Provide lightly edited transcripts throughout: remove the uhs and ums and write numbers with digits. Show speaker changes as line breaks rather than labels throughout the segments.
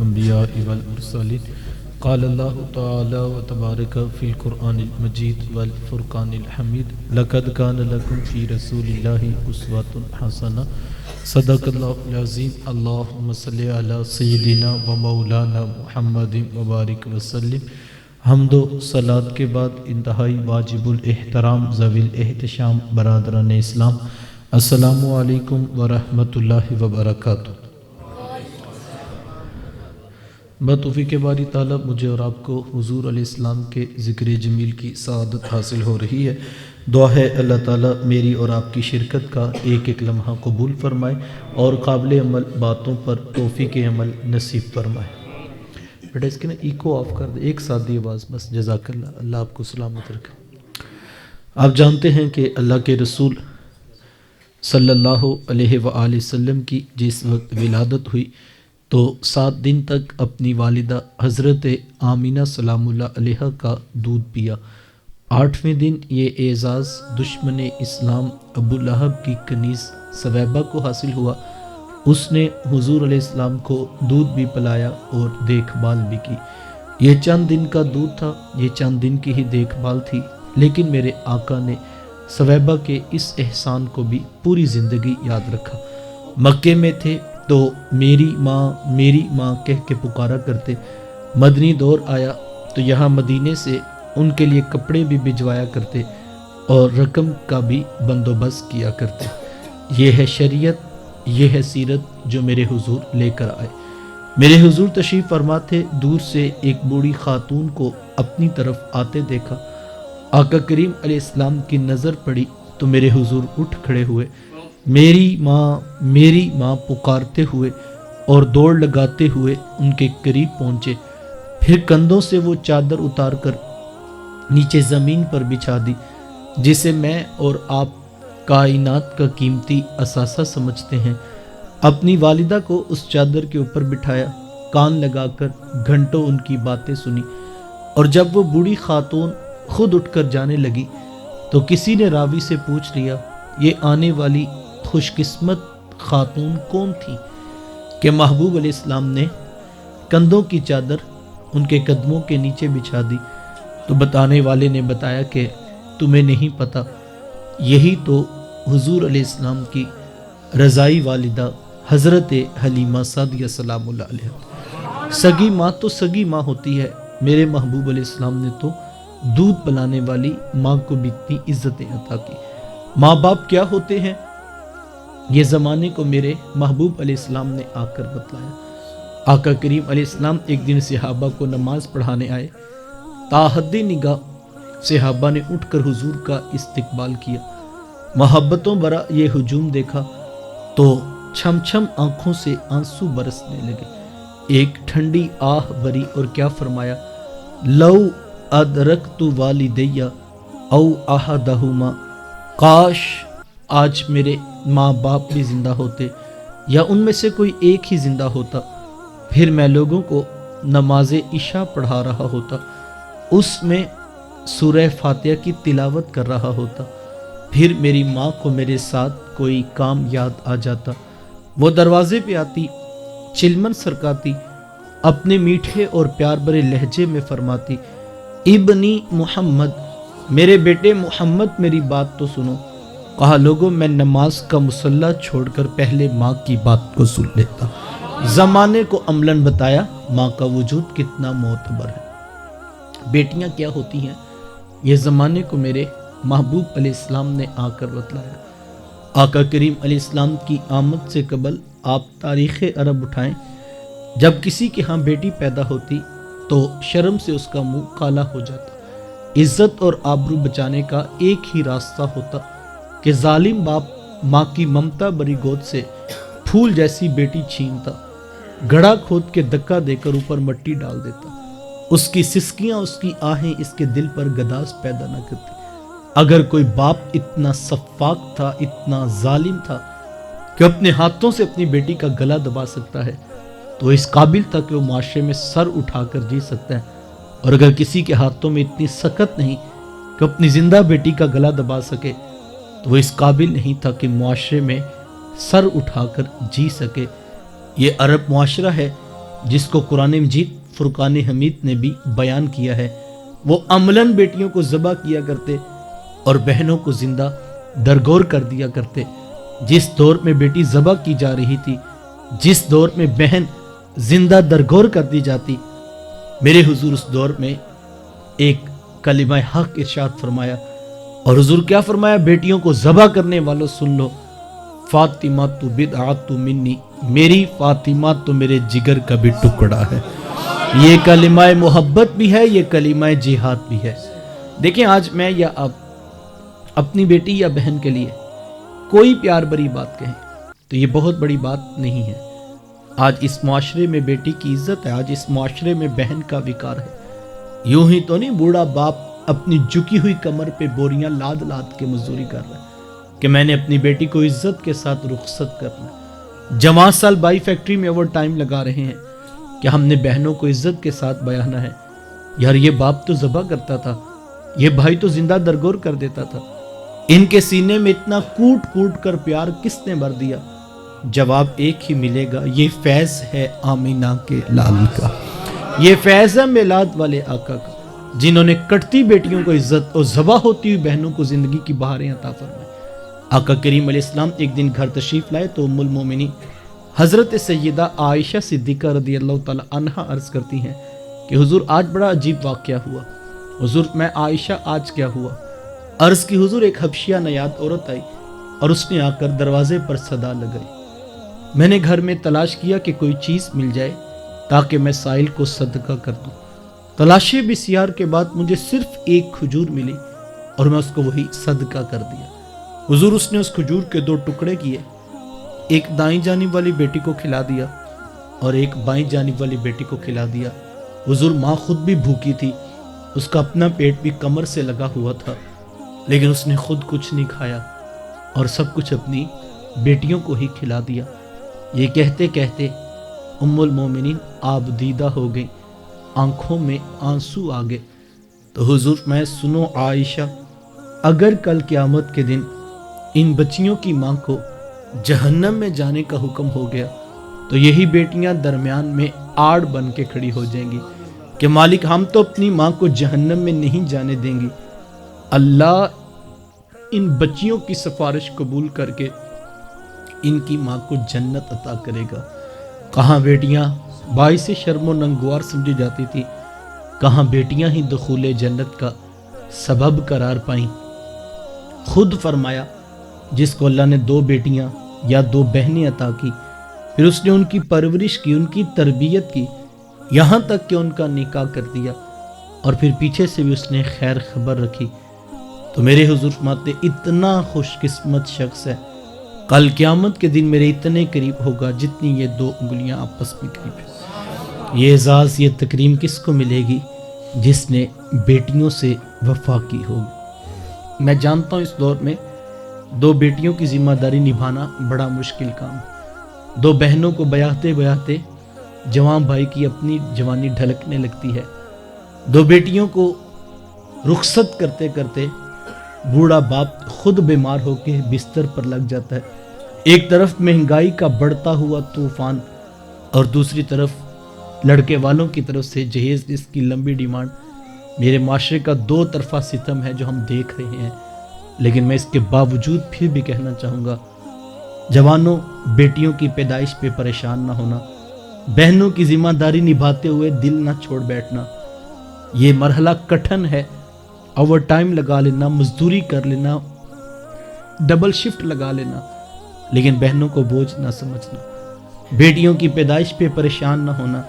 الأنبياء والمرسلين قال الله تعالى وتبارك في القرآن المجيد والفرقان الحميد لقد كان لكم في رسول الله أسوة حسنة صدق الله العظيم اللهم صل على سيدنا ومولانا محمد وبارك وسلم. حمد و صلات کے بعد انتہائی واجب الاحترام ذوی الاحتشام برادران اسلام، السلام علیکم ورحمۃ اللہ وبرکاتہ. بتوفیق باری تعالیٰ مجھے اور آپ کو حضور علیہ السلام کے ذکر جمیل کی سعادت حاصل ہو رہی ہے. دعا ہے اللہ تعالیٰ میری اور آپ کی شرکت کا ایک ایک لمحہ قبول فرمائے اور قابل عمل باتوں پر توفیق عمل نصیب فرمائے. بیٹا اس کے نا ایکو آف کر دے، ایک ساتھ دی آواز بس. جزاک اللہ، اللہ آپ کو سلامت رکھے. آپ جانتے ہیں کہ اللہ کے رسول صلی اللہ علیہ وآلہ وسلم کی جس وقت ولادت ہوئی تو 7 دن تک اپنی والدہ حضرت آمینہ سلام اللہ علیہ کا دودھ پیا. 8ویں دن یہ اعزاز دشمن اسلام ابو لہب کی کنیز سویبہ کو حاصل ہوا. اس نے حضور علیہ السلام کو دودھ بھی پلایا اور دیکھ بھال بھی کی. یہ چند دن کا دودھ تھا، یہ چند دن کی ہی دیکھ بھال تھی، لیکن میرے آقا نے سویبہ کے اس احسان کو بھی پوری زندگی یاد رکھا. مکے میں تھے تو میری ماں کہہ کے پکارا کرتے. مدنی دور آیا تو یہاں مدینے سے ان کے لیے کپڑے بھی بھجوایا کرتے اور رقم کا بھی بندوبست کیا کرتے. یہ ہے شریعت، یہ ہے سیرت جو میرے حضور لے کر آئے. میرے حضور تشریف فرما تھے. دور سے ایک بوڑھی خاتون کو اپنی طرف آتے دیکھا. آقا کریم علیہ السلام کی نظر پڑی تو میرے حضور اٹھ کھڑے ہوئے، میری ماں پکارتے ہوئے اور دوڑ لگاتے ہوئے ان کے قریب پہنچے. پھر کندھوں سے وہ چادر اتار کر نیچے زمین پر بچھا دی جسے میں اور آپ کائنات کا قیمتی اثاثہ سمجھتے ہیں. اپنی والدہ کو اس چادر کے اوپر بٹھایا، کان لگا کر گھنٹوں ان کی باتیں سنی. اور جب وہ بوڑھی خاتون خود اٹھ کر جانے لگی تو کسی نے راوی سے پوچھ لیا یہ آنے والی خوش قسمت خاتون کون تھی کہ محبوب علیہ السلام نے کندھوں کی چادر ان کے قدموں کے نیچے بچھا دی. تو بتانے والے نے بتایا کہ تمہیں نہیں پتا، یہی تو حضور علیہ السلام کی رضائی والدہ حضرت حلیمہ سعدیہ سلام اللہ علیہ. سگی ماں تو سگی ماں ہوتی ہے. میرے محبوب علیہ السلام نے تو دودھ پلانے والی ماں کو بھی اتنی عزتیں عطا کی. ماں باپ کیا ہوتے ہیں یہ زمانے کو میرے محبوب علیہ السلام نے آ کر بتلایا. آقا کریم علیہ السلام ایک دن صحابہ کو نماز پڑھانے آئے. تاحد نگاہ صحابہ نے اٹھ کر حضور کا استقبال کیا. محبتوں برا یہ ہجوم دیکھا تو چھم چھم آنکھوں سے آنسو برسنے لگے. ایک ٹھنڈی آہ بری اور کیا فرمایا، لو ادرکت والدیہ او احدہما، کاش آج میرے ماں باپ بھی زندہ ہوتے یا ان میں سے کوئی ایک ہی زندہ ہوتا، پھر میں لوگوں کو نماز عشاء پڑھا رہا ہوتا، اس میں سورہ فاتحہ کی تلاوت کر رہا ہوتا، پھر میری ماں کو میرے ساتھ کوئی کام یاد آ جاتا، وہ دروازے پہ آتی، چلمن سرکاتی، اپنے میٹھے اور پیار بھرے لہجے میں فرماتی ابنی محمد، میرے بیٹے محمد میری بات تو سنو. کہا لوگوں میں نماز کا مصلی چھوڑ کر پہلے ماں کی بات کو سن لیتا. زمانے کو عملاً بتایا ماں کا وجود کتنا معتبر ہے. بیٹیاں کیا ہوتی ہیں یہ زمانے کو میرے محبوب علیہ السلام نے آ کر بتلایا. آقا کریم علیہ السلام کی آمد سے قبل آپ تاریخ عرب اٹھائیں، جب کسی کے ہاں بیٹی پیدا ہوتی تو شرم سے اس کا منہ کالا ہو جاتا. عزت اور آبرو بچانے کا ایک ہی راستہ ہوتا کہ ظالم باپ ماں کی ممتا بری گود سے پھول جیسی بیٹی چھینتا، گڑھا کھود کے دھکا دے کر اوپر مٹی ڈال دیتا. اس کی سسکیاں، اس کی آہیں اس کے دل پر گداز پیدا نہ کرتی. اگر کوئی باپ اتنا سفاک تھا، اتنا ظالم تھا کہ اپنے ہاتھوں سے اپنی بیٹی کا گلا دبا سکتا ہے تو اس قابل تھا کہ وہ معاشرے میں سر اٹھا کر جی سکتا ہے. اور اگر کسی کے ہاتھوں میں اتنی سخت نہیں کہ اپنی زندہ بیٹی کا گلا دبا سکے تو وہ اس قابل نہیں تھا کہ معاشرے میں سر اٹھا کر جی سکے. یہ عرب معاشرہ ہے جس کو قرآن مجید فرقان حمید نے بھی بیان کیا ہے، وہ عملاً بیٹیوں کو ذبح کیا کرتے اور بہنوں کو زندہ درگور کر دیا کرتے۔ جس دور میں بیٹی ذبح کی جا رہی تھی، جس دور میں بہن زندہ درگور کر دی جاتی، میرے حضور اس دور میں ایک کلمہ حق ارشاد فرمایا، اور حضور کیا فرمایا؟ بیٹیوں کو ذبح کرنے والوں سن لو، فاطمہ تو بدعت منی، میری فاطمہ تو میرے جگر کا بھی ٹکڑا ہے۔ یہ کلمہ محبت بھی ہے، یہ کلمہ جہاد بھی ہے۔ دیکھیں، آج میں یا آپ اپنی بیٹی یا بہن کے لیے کوئی پیار بری بات کہیں تو یہ بہت بڑی بات نہیں ہے۔ آج اس معاشرے میں بیٹی کی عزت ہے، آج اس معاشرے میں بہن کا وقار ہے۔ یوں ہی تو نہیں بوڑھا باپ اپنی جھکی ہوئی کمر پہ بوریاں لاد لاد کے مزدوری کر رہا ہے کہ میں نے اپنی بیٹی کو عزت کے ساتھ رخصت کرنا ہے۔ جوان سال بائی فیکٹری میں اوور ٹائم لگا رہے ہیں کہ ہم نے بہنوں کو عزت کے ساتھ بیانا ہے۔ یار یہ باپ تو ذبح کرتا تھا، یہ بھائی تو زندہ درگور کر دیتا تھا، ان کے سینے میں اتنا کوٹ کوٹ کر پیار کس نے بھر دیا؟ جواب ایک ہی ملے گا، یہ فیض ہے آمینہ کے لال کا، یہ فیض ہے میلاد والے آقا کا، جنہوں نے کٹتی بیٹیوں کو عزت اور ذبح ہوتی ہوئی بہنوں کو زندگی کی بہاریں عطا فرمائیں۔ آقا کریم علیہ السلام ایک دن گھر تشریف لائے تو ام المومنین حضرت سیدہ عائشہ صدیقہ رضی اللہ تعالی عنہا عرض کرتی ہیں کہ حضور آج بڑا عجیب واقعہ ہوا۔ حضور میں عائشہ آج کیا ہوا؟ عرض کی حضور ایک حبشیہ نیاد عورت آئی اور اس نے آ کر دروازے پر صدا لگائی۔ میں نے گھر میں تلاش کیا کہ کوئی چیز مل جائے تاکہ میں سائل کو صدقہ کر دوں۔ تلاشی بسیار کے بعد مجھے صرف ایک کھجور ملی اور میں اس کو وہی صدقہ کر دیا۔ حضور اس نے اس کھجور کے 2 ٹکڑے کیے، ایک دائیں جانب والی بیٹی کو کھلا دیا اور ایک بائیں جانب والی بیٹی کو کھلا دیا۔ حضور ماں خود بھی بھوکی تھی، اس کا اپنا پیٹ بھی کمر سے لگا ہوا تھا، لیکن اس نے خود کچھ نہیں کھایا اور سب کچھ اپنی بیٹیوں کو ہی کھلا دیا۔ یہ کہتے کہتے ام المومنین آپ دیدہ ہو گئیں، آنکھوں میں آنسو آ گئے۔ تو حضور میں سنو عائشہ، اگر کل قیامت کے دن ان بچیوں کی ماں کو جہنم میں جانے کا حکم ہو گیا تو یہی بیٹیاں درمیان میں آڑ بن کے کھڑی ہو جائیں گی کہ مالک ہم تو اپنی ماں کو جہنم میں نہیں جانے دیں گی۔ اللہ ان بچیوں کی سفارش قبول کر کے ان کی ماں کو جنت عطا کرے گا۔ کہاں بیٹیاں باعث شرم و ننگوار سمجھی جاتی تھی، کہاں بیٹیاں ہی دخول جنت کا سبب قرار پائیں۔ خود فرمایا جس کو اللہ نے 2 بیٹیاں یا 2 بہنیں عطا کی، پھر اس نے ان کی پرورش کی، ان کی تربیت کی، یہاں تک کہ ان کا نکاح کر دیا، اور پھر پیچھے سے بھی اس نے خیر خبر رکھی، تو میرے حضور فرماتے اتنا خوش قسمت شخص ہے کل قیامت کے دن میرے اتنے قریب ہوگا جتنی یہ 2 انگلیاں آپس میں قریب ہیں۔ یہ اعزاز، یہ تکریم کس کو ملے گی؟ جس نے بیٹیوں سے وفا کی ہوگی۔ میں جانتا ہوں اس دور میں 2 بیٹیوں کی ذمہ داری نبھانا بڑا مشکل کام ہے۔ 2 بہنوں کو بیاہتے بیاہتے جوان بھائی کی اپنی جوانی ڈھلکنے لگتی ہے۔ 2 بیٹیوں کو رخصت کرتے کرتے بوڑھا باپ خود بیمار ہو کے بستر پر لگ جاتا ہے۔ ایک طرف مہنگائی کا بڑھتا ہوا طوفان اور دوسری طرف لڑکے والوں کی طرف سے جہیز جس کی لمبی ڈیمانڈ۔ میرے معاشرے کا 2 طرفہ ستم ہے جو ہم دیکھ رہے ہیں، لیکن میں اس کے باوجود پھر بھی کہنا چاہوں گا، جوانوں بیٹیوں کی پیدائش پہ پریشان نہ ہونا، بہنوں کی ذمہ داری نبھاتے ہوئے دل نہ چھوڑ بیٹھنا۔ یہ مرحلہ کٹھن ہے، اوور ٹائم لگا لینا، مزدوری کر لینا، ڈبل شفٹ لگا لینا، لیکن بہنوں کو بوجھ نہ سمجھنا، بیٹیوں کی پیدائش پہ پریشان نہ ہونا۔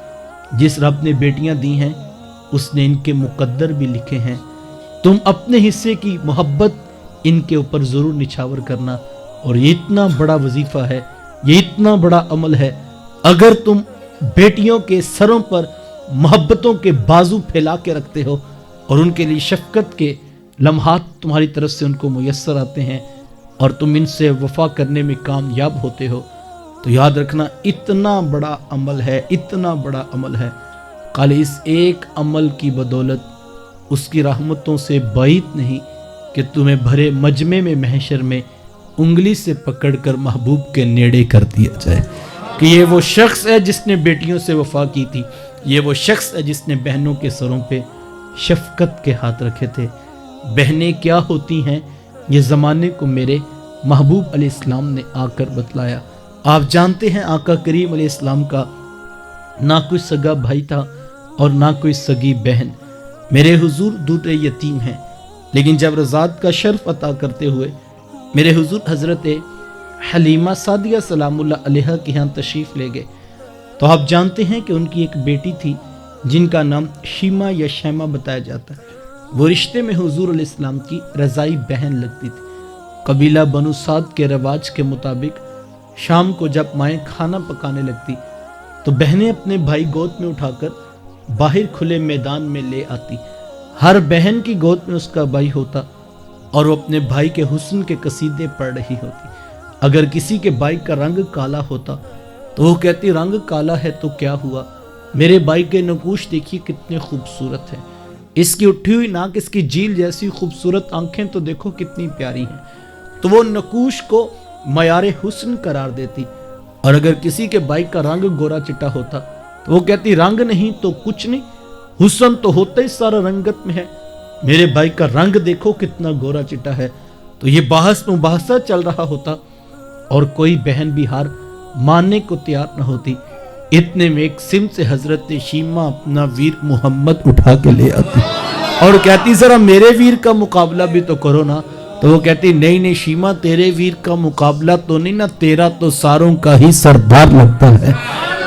جس رب نے بیٹیاں دی ہیں اس نے ان کے مقدر بھی لکھے ہیں، تم اپنے حصے کی محبت ان کے اوپر ضرور نچھاور کرنا۔ اور یہ اتنا بڑا وظیفہ ہے، یہ اتنا بڑا عمل ہے، اگر تم بیٹیوں کے سروں پر محبتوں کے بازو پھیلا کے رکھتے ہو اور ان کے لیے شفقت کے لمحات تمہاری طرف سے ان کو میسر آتے ہیں اور تم ان سے وفا کرنے میں کامیاب ہوتے ہو، تو یاد رکھنا اتنا بڑا عمل ہے، اتنا بڑا عمل ہے۔ کل اس ایک عمل کی بدولت اس کی رحمتوں سے بعید نہیں کہ تمہیں بھرے مجمع میں محشر میں انگلی سے پکڑ کر محبوب کے نیڑے کر دیا جائے کہ یہ وہ شخص ہے جس نے بیٹیوں سے وفا کی تھی، یہ وہ شخص ہے جس نے بہنوں کے سروں پہ شفقت کے ہاتھ رکھے تھے۔ بہنیں کیا ہوتی ہیں یہ زمانے کو میرے محبوب علیہ السلام نے آ کر بتلایا۔ آپ جانتے ہیں آقا کریم علیہ السلام کا نہ کوئی سگا بھائی تھا اور نہ کوئی سگی بہن۔ میرے حضور دودھ یتیم ہیں، لیکن جب رضاعت کا شرف عطا کرتے ہوئے میرے حضور حضرت حلیمہ سعدیہ سلام اللہ علیہا کے ہاں تشریف لے گئے تو آپ جانتے ہیں کہ ان کی ایک بیٹی تھی جن کا نام شیمہ یا شیمہ بتایا جاتا ہے۔ وہ رشتے میں حضور علیہ السلام کی رضائی بہن لگتی تھی۔ قبیلہ بنو سعد کے رواج کے مطابق شام کو جب مائیں کھانا پکانے لگتی تو بہنیں اپنے بھائی گود میں اٹھا کر باہر کھلے میدان میں لے آتی۔ ہر بہن کی گود میں اس کا بھائی ہوتا اور وہ اپنے بھائی کے حسن کے قصیدے پڑھ رہی ہوتی۔ اگر کسی کے بھائی کا رنگ کالا ہوتا تو وہ کہتی رنگ کالا ہے تو کیا ہوا، میرے بھائی کے نقوش دیکھیے کتنے خوبصورت ہیں، اس کی اٹھی ہوئی ناک، اس کی جیل جیسی خوبصورت آنکھیں تو دیکھو کتنی پیاری ہیں۔ تو وہ نقوش کو معیار حسن قرار دیتی۔ اور اگر کسی کے بھائی کا رنگ گورا چٹا ہوتا تو وہ کہتی رنگ نہیں تو کچھ نہیں، حسن تو ہوتا ہی سارا رنگت میں ہے، میرے بھائی کا رنگ دیکھو کتنا گورا چٹا ہے۔ تو یہ بحث مباحثہ چل رہا ہوتا اور کوئی بہن بھی ہار ماننے کو تیار نہ ہوتی۔ اتنے میں ایک سمت سے حضرت شیمہ اپنا ویر محمد اٹھا کے لے آتی اور کہتی ذرا میرے ویر کا مقابلہ بھی تو کرو نا۔ تو وہ کہتی نہیں شیمہ، تیرے ویر کا مقابلہ تو نہیں نا، تیرا تو ساروں کا ہی سردار لگتا ہے۔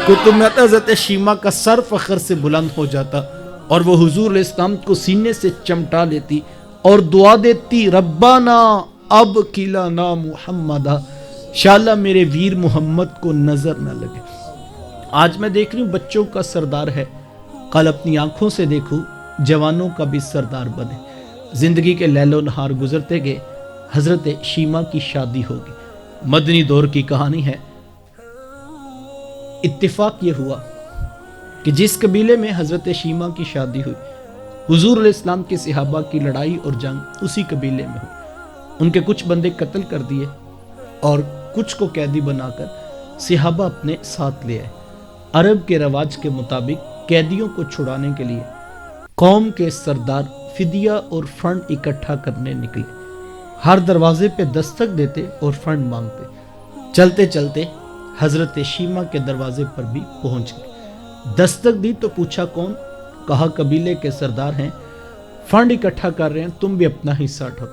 کتب میں حضرت شیمہ کا سر فخر سے بلند ہو جاتا اور وہ حضور علیہ السلام کو سینے سے چمٹا لیتی اور دعا دیتی ربنا اب کلانا محمدہ، انشاءاللہ میرے ویر محمد کو نظر نہ لگے۔ آج میں دیکھ رہی ہوں بچوں کا سردار ہے، کل اپنی آنکھوں سے دیکھوں جوانوں کا بھی سردار بنے۔ زندگی کے لیل و نہار گزرتے گئے، حضرت شیمہ کی شادی ہوگی۔ مدنی دور کی کہانی ہے۔ اتفاق یہ ہوا کہ جس قبیلے میں حضرت شیمہ کی شادی ہوئی، حضور علیہ السلام کے صحابہ کی لڑائی اور جنگ اسی قبیلے میں ہوئی۔ ان کے کچھ بندے قتل کر دیے اور کچھ کو قیدی بنا کر صحابہ اپنے ساتھ لے آئے۔ عرب کے رواج کے مطابق قیدیوں کو چھڑانے کے لیے قوم کے سردار فدیہ اور فنڈ اکٹھا کرنے نکلے۔ ہر دروازے پہ دستک دیتے اور فنڈ مانگتے۔ چلتے چلتے حضرت شیمہ کے دروازے پر بھی پہنچ گئے۔ دستک دی تو پوچھا کون؟ کہا قبیلے کے سردار ہیں، فنڈ اکٹھا کر رہے ہیں، تم بھی اپنا حصہ اٹھاؤ۔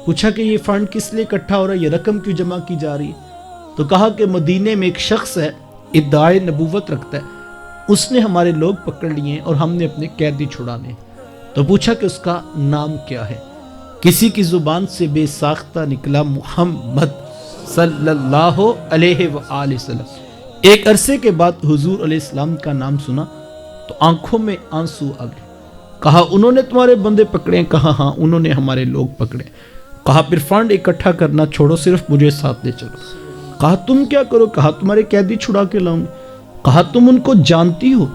پوچھا کہ یہ فنڈ کس لیے اکٹھا ہو رہا ہے، یہ رقم کیوں جمع کی جا رہی ہے؟ تو کہا کہ مدینے میں ایک شخص ہے، ادعائے نبوت رکھتا ہے، اس نے ہمارے لوگ پکڑ لیے ہیں اور ہم نے اپنے قیدی چھڑانے۔ تو پوچھا کہ اس کا نام کیا ہے؟ کسی کی زبان سے بے ساختہ نکلا محمد صلی اللہ علیہ وآلہ وسلم۔ ایک عرصے کے بعد حضور علیہ السلام کا نام سنا تو آنکھوں میں آنسو آ گئے۔ کہا انہوں نے تمہارے بندے پکڑے ہیں؟ کہا ہاں انہوں نے ہمارے لوگ پکڑے۔ کہا پھر فنڈ اکٹھا کرنا چھوڑو، صرف مجھے ساتھ لے چلو۔ کہا تم کیا کرو؟ کہا تمہارے قیدی چھڑا کے لاؤں گے۔ کہا تم ان کو جانتی ہو؟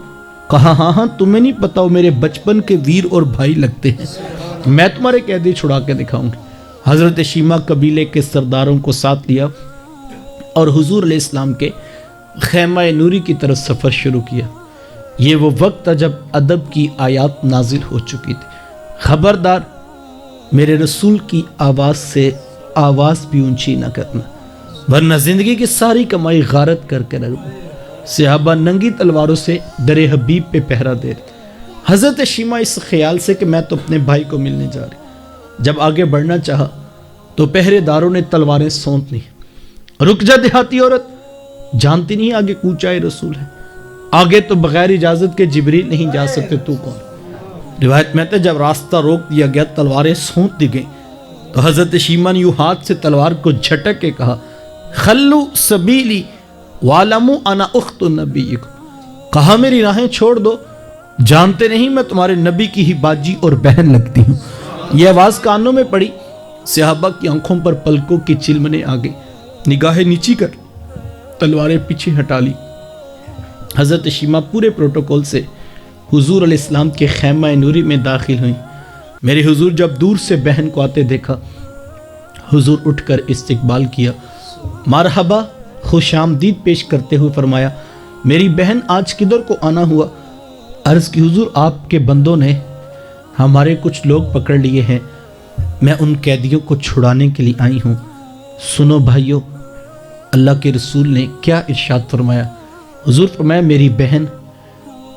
کہا ہاں تمہیں نہیں پتا، وہ میرے بچپن کے ویر اور بھائی لگتے ہیں، میں تمہارے قیدی چھڑا کے دکھاؤں گی۔ حضرت شیمہ قبیلے کے سرداروں کو ساتھ لیا اور حضور علیہ السلام کے خیمہ نوری کی طرف سفر شروع کیا۔ یہ وہ وقت تھا جب ادب کی آیات نازل ہو چکی تھی۔ خبردار میرے رسول کی آواز سے آواز بھی اونچی نہ کرنا، ورنہ زندگی کی ساری کمائی غارت کر کے رکھ دوں۔ صحابہ ننگی تلواروں سے در حبیب پہ پہرا دے رہے۔ حضرت شیمہ اس خیال سے کہ میں تو اپنے بھائی کو ملنے جا رہی، جب آگے بڑھنا چاہا تو پہرے داروں نے تلواریں سونت لی۔ رک جا دیہاتی عورت، جانتی نہیں آگے کوچہ رسول ہے، آگے تو بغیر اجازت کے جبریل نہیں جا سکتے، تو کون؟ روایت میں ہے جب راستہ روک دیا گیا، تلواریں سونت دی گئیں، تو حضرت شیمہ نے یوں ہاتھ سے تلوار کو جھٹک کے کہا خلو سبیلی وَعَلَمُوا أَنَا أُخْتُ نَبِيِّكُمْ، کہا میری راہیں چھوڑ دو، جانتے نہیں میں تمہارے نبی کی ہی باجی اور بہن لگتی ہوں۔ یہ آواز کانوں میں پڑی، صحابہ کی آنکھوں پر پلکوں کی چلمنے آ گئی، نگاہیں نیچی کر تلواریں پیچھے ہٹا لی۔ حضرت شیمہ پورے پروٹوکول سے حضور علیہ السلام کے خیمہ نوری میں داخل ہوئیں۔ میرے حضور جب دور سے بہن کو آتے دیکھا، حضور اٹھ کر استقبال کیا، مرحبا
خوش آمدید پیش کرتے ہوئے فرمایا میری بہن آج کدھر کو آنا ہوا؟ عرض کی حضور آپ کے بندوں نے ہمارے کچھ لوگ پکڑ لیے ہیں، میں ان قیدیوں کو چھڑانے کے لیے آئی ہوں۔ سنو بھائیو، اللہ کے رسول نے کیا ارشاد فرمایا؟ حضور فرمایا میری بہن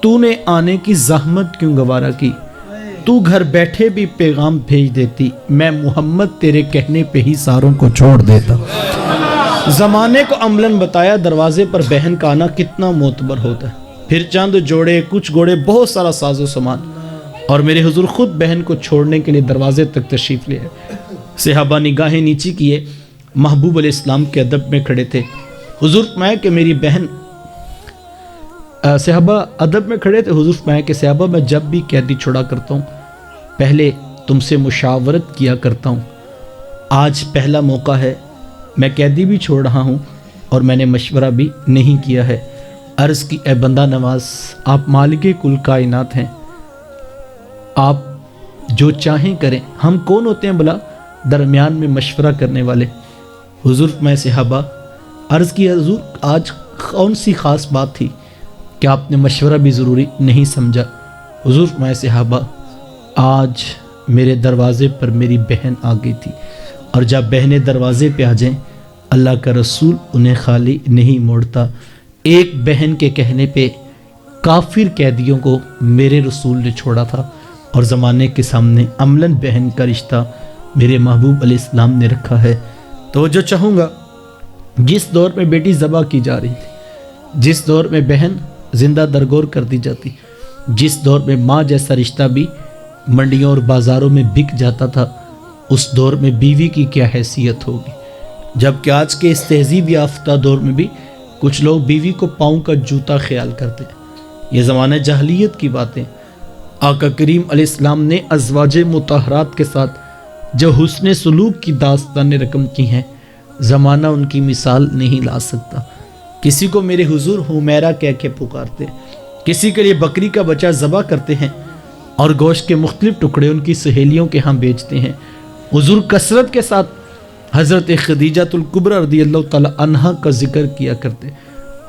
تو نے آنے کی زحمت کیوں گوارا کی؟ تو گھر بیٹھے بھی پیغام بھیج دیتی، میں محمد تیرے کہنے پہ ہی ساروں کو چھوڑ دیتا۔ زمانے کو عملاً بتایا دروازے پر بہن کا آنا کتنا معتبر ہوتا ہے، پھر چند جوڑے، کچھ گھوڑے، بہت سارا ساز و سامان، اور میرے حضور خود بہن کو چھوڑنے کے لیے دروازے تک تشریف لے آئے۔ صحابہ نگاہیں نیچی کیے، محبوب علیہ السلام کے ادب میں کھڑے تھے۔ حضور فرمایا کہ میری بہن، صحابہ ادب میں کھڑے تھے۔ حضور فرمایا کہ صحابہ میں جب بھی قیدی چھڑا کرتا ہوں پہلے تم سے مشاورت کیا کرتا ہوں، آج پہلا موقع ہے، میں قیدی بھی چھوڑ رہا ہوں اور میں نے مشورہ بھی نہیں کیا ہے۔ عرض کی اے بندہ نواز، آپ مالک کل کائنات ہیں، آپ جو چاہیں کریں، ہم کون ہوتے ہیں بلا درمیان میں مشورہ کرنے والے؟ حضور میں صحابہ عرض کی حضور آج کون سی خاص بات تھی کہ آپ نے مشورہ بھی ضروری نہیں سمجھا؟ حضور میں صحابہ آج میرے دروازے پر میری بہن آ گئی تھی، اور جب بہنیں دروازے پہ آ جائیں اللہ کا رسول انہیں خالی نہیں موڑتا۔ ایک بہن کے کہنے پہ کافر قیدیوں کو میرے رسول نے چھوڑا تھا، اور زمانے کے سامنے عملاً بہن کا رشتہ میرے محبوب علیہ السلام نے رکھا ہے۔ تو جو چاہوں گا، جس دور میں بیٹی ذبح کی جا رہی تھی، جس دور میں بہن زندہ درگور کر دی جاتی، جس دور میں ماں جیسا رشتہ بھی منڈیوں اور بازاروں میں بک جاتا تھا، اس دور میں بیوی کی کیا حیثیت ہوگی؟ جبکہ آج کے اس تہذیب یافتہ دور میں بھی کچھ لوگ بیوی کو پاؤں کا جوتا خیال کرتے ہیں۔ یہ زمانہ جاہلیت کی باتیں۔ آقا کریم علیہ السلام نے ازواج مطہرات کے ساتھ جو حسن سلوک کی داستانیں رقم کی ہیں، زمانہ ان کی مثال نہیں لا سکتا۔ کسی کو میرے حضور حمیرہ کہہ کے پکارتے، کسی کے لیے بکری کا بچہ ذبح کرتے ہیں اور گوشت کے مختلف ٹکڑے ان کی سہیلیوں کے ہاں بیچتے ہیں۔ حضور کثرت کے ساتھ حضرت خدیجہ الکبریٰ رضی اللہ تعالیٰ عنہا کا ذکر کیا کرتے۔